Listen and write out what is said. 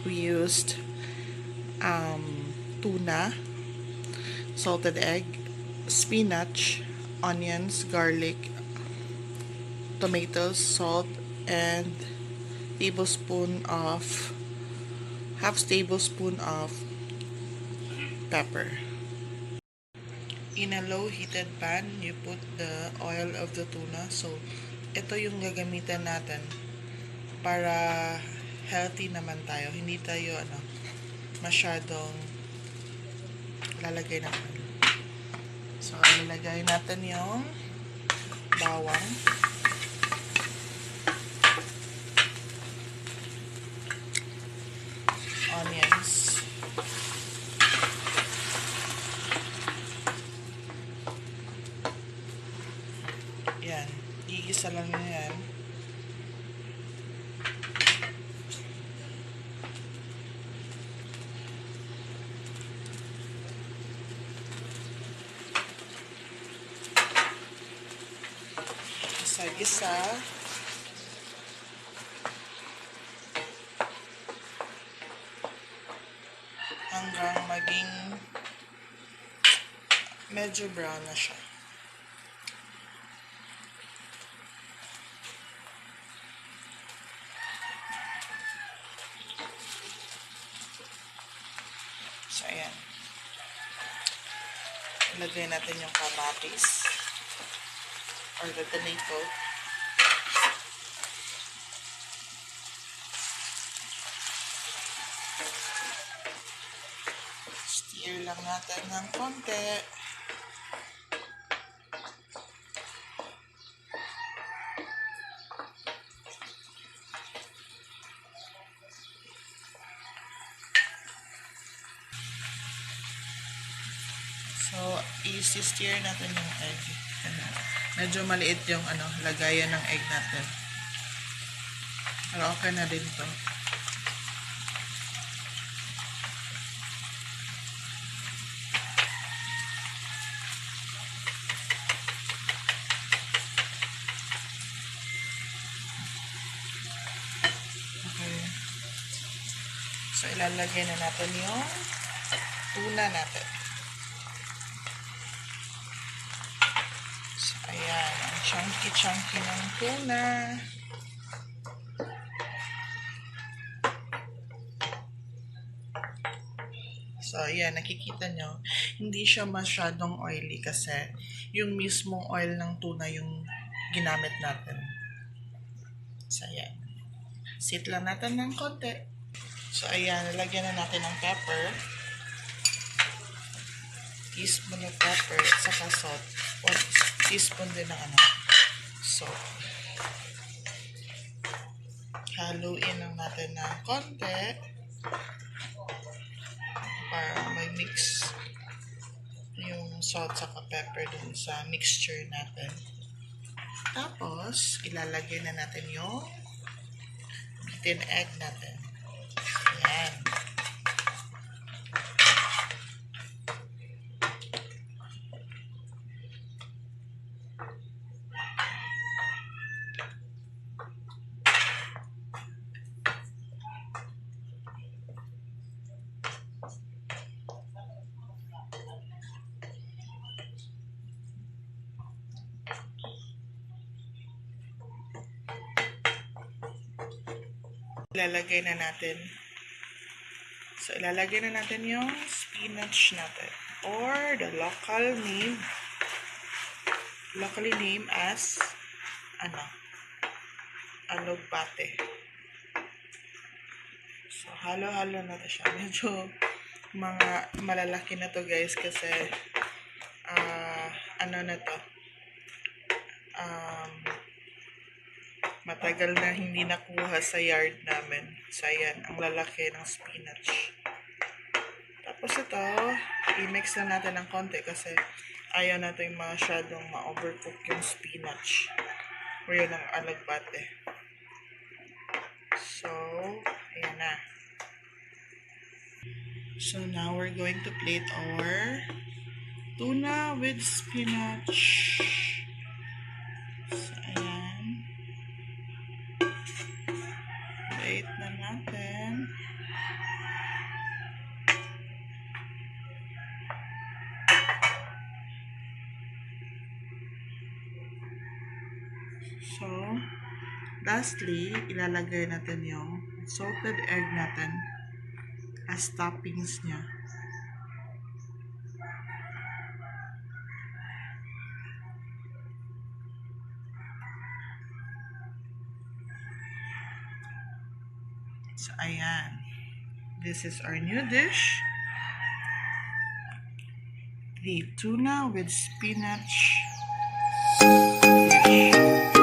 we used tuna, salted egg, spinach, onions, garlic, tomatoes, salt, and half tablespoon of pepper. In a low heated pan, you put the oil of the tuna. So, ito yung gagamitan natin para healthy naman tayo. Hindi tayo masyadong lalagay ng oil. So, ilalagay natin yung bawang. Onions. Yan. Igisa lang na yan. Gisa-gisa. Hanggang maging medyo brown na siya. So, ayan. Ilagay natin yung kamatis or the tomato. Stir lang natin ng konti. So, i-stir natin yung egg. Medyo maliit yung lagayan ng egg natin. Pero okay na din to. Okay. So, ilalagay na natin yung tuna natin. So, ayan. Ang chunky-chunky ng tuna. So, ayan, nakikita nyo, hindi siya masyadong oily kasi yung mismong oil ng tuna yung ginamit natin. So, ayan. Sit lang natin ng konti. So, ayan, nalagyan na natin ng pepper. Teaspoon of pepper, saka salt. 1 teaspoon din ng salt. Haluin lang natin ng konti para may mix yung salt saka pepper dun sa mixture natin. Tapos, ilalagay na natin yung beaten egg natin. Ayan. Ilalagay na natin. So, ilalagay na natin yung spinach natin. Or the locally named as alugbate. So, halo-halo na siya. Medyo mga malalaki na to guys kasi matagal na hindi nakuha sa yard namin. So, ayan, ang lalaki ng spinach. Tapos ito, i-mix na natin ng konti kasi ayaw natin masyadong ma-overcook yung spinach. O yun ang alagbate. So, ayan na. So, now we're going to plate our tuna with spinach. So, ayan. Plate na natin. So, lastly, ilalagay natin yung salted egg natin as toppings niya. So, ayan. This is our new dish. The tuna with spinach dish.